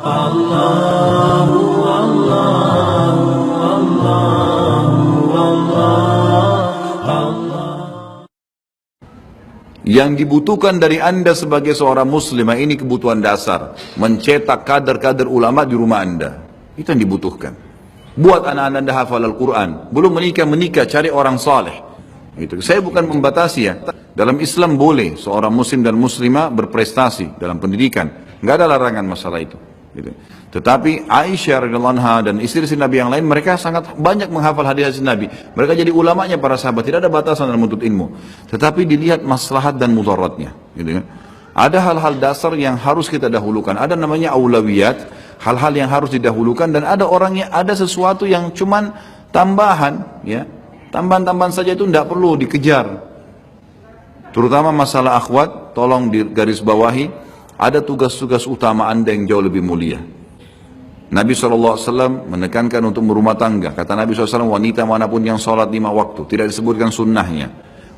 Allahu Allahu Allahu Allah. Yang dibutuhkan dari Anda sebagai seorang muslimah, ini kebutuhan dasar, mencetak kader-kader ulama di rumah Anda. Itu yang dibutuhkan. Buat anak-anak Anda hafal Al-Quran, belum menikah, cari orang saleh. Gitu. Saya bukan membatasi ya. Dalam Islam boleh seorang muslim dan muslimah berprestasi dalam pendidikan, nggak ada larangan masalah itu. Gitu. Tetapi Aisyah radhiyallahu anha dan istri-istri Nabi yang lain, mereka sangat banyak menghafal hadis Nabi. Mereka jadi ulamanya para sahabat, tidak ada batasan dalam menuntut ilmu. Tetapi dilihat maslahat dan mudaratnya. Gitu kan? Ada hal-hal dasar yang harus kita dahulukan. Ada namanya aulawiyat, hal-hal yang harus didahulukan, dan ada orang yang ada sesuatu yang cuman tambahan, ya. Tambahan-tambahan saja itu tidak perlu dikejar. Terutama masalah akhwat, tolong digarisbawahi, ada tugas-tugas utama Anda yang jauh lebih mulia. Nabi SAW menekankan untuk berumah tangga. Kata Nabi SAW, wanita manapun yang sholat 5 waktu, tidak disebutkan sunnahnya.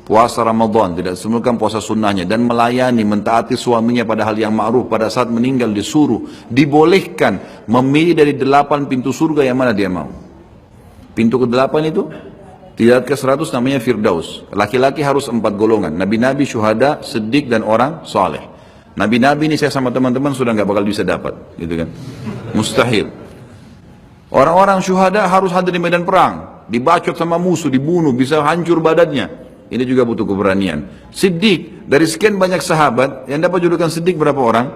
Puasa Ramadan, tidak disebutkan puasa sunnahnya. Dan melayani, mentaati suaminya pada hal yang ma'ruf. Pada saat meninggal disuruh, dibolehkan memilih dari 8 pintu surga yang mana dia mau. Pintu ke-8 itu, tidak ke 100 namanya Firdaus. Laki-laki harus 4 golongan. Nabi-nabi, syuhada, siddiq, dan orang soleh. Nabi-nabi ini saya sama teman-teman sudah nggak bakal bisa dapat, gitu kan? Mustahil. Orang-orang syuhada harus hadir di medan perang, dibacok sama musuh, dibunuh, bisa hancur badannya. Ini juga butuh keberanian. Siddiq, dari sekian banyak sahabat yang dapat julukan Siddiq berapa orang?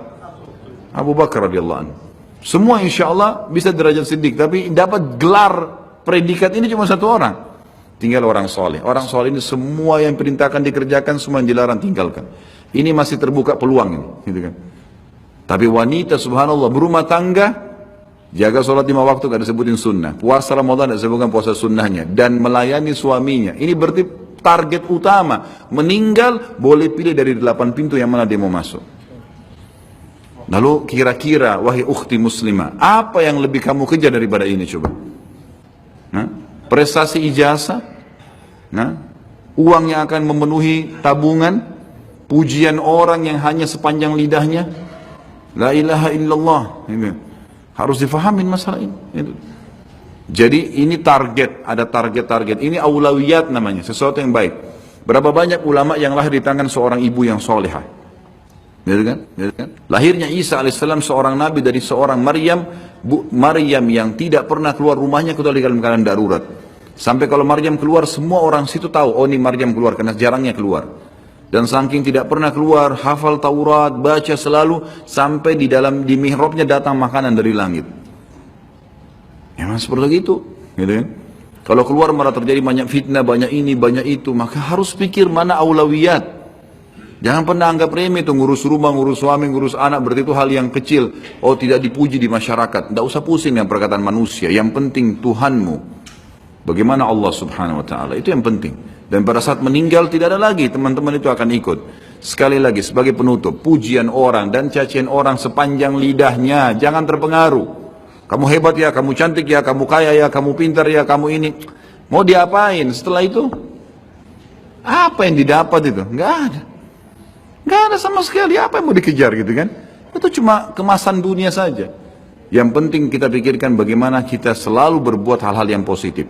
Abu Bakar radhiyallahu anhu. Semua insya Allah bisa derajat Siddiq, tapi dapat gelar predikat ini cuma 1 orang. Tinggal orang soleh. Orang soleh ini semua yang perintahkan dikerjakan, semua yang dilarang tinggalkan. Ini masih terbuka peluang ini, gitu kan? Tapi wanita subhanallah berumah tangga, jaga sholat 5 waktu gak disebutin sunnah, puasa Ramadan gak disebutkan puasa sunnahnya, dan melayani suaminya. Ini berarti target utama. Meninggal boleh pilih dari 8 pintu yang mana dia mau masuk. Lalu kira-kira wahai ukhti muslimah, apa yang lebih kamu kejar daripada ini coba? Prestasi ijazah, uang yang akan memenuhi tabungan, pujian orang yang hanya sepanjang lidahnya. La ilaha illallah. Harus difahamin masalah ini. Jadi ini target, ada target-target. Ini aulawiyat namanya, sesuatu yang baik. Berapa banyak ulama yang lahir di tangan seorang ibu yang solehah. Gitu kan? Lahirnya Isa alaihissalam seorang nabi dari seorang Maryam yang tidak pernah keluar rumahnya kecuali dalam keadaan darurat. Sampai kalau Maryam keluar, semua orang situ tahu, oh ini Maryam keluar, karena jarangnya keluar. Dan saking tidak pernah keluar, hafal Taurat, baca selalu, sampai di mihrabnya datang makanan dari langit. Memang seperti itu, gitu kan? Kalau keluar malah terjadi banyak fitnah, banyak ini, banyak itu, maka harus pikir mana aulawiyat. Jangan pernah anggap remeh itu ngurus rumah, ngurus suami, ngurus anak, berarti itu hal yang kecil. Oh tidak dipuji di masyarakat, tidak usah pusing dengan perkataan manusia. Yang penting Tuhanmu. Bagaimana Allah subhanahu wa ta'ala, itu yang penting. Dan pada saat meninggal tidak ada lagi, teman-teman itu akan ikut. Sekali lagi sebagai penutup, pujian orang dan cacian orang sepanjang lidahnya, jangan terpengaruh. Kamu hebat ya, kamu cantik ya, kamu kaya ya, kamu pintar ya, kamu ini. Mau diapain setelah itu? Apa yang didapat itu? Nggak ada. Nggak ada sama sekali, apa yang mau dikejar gitu kan? Itu cuma kemasan dunia saja. Yang penting kita pikirkan bagaimana kita selalu berbuat hal-hal yang positif.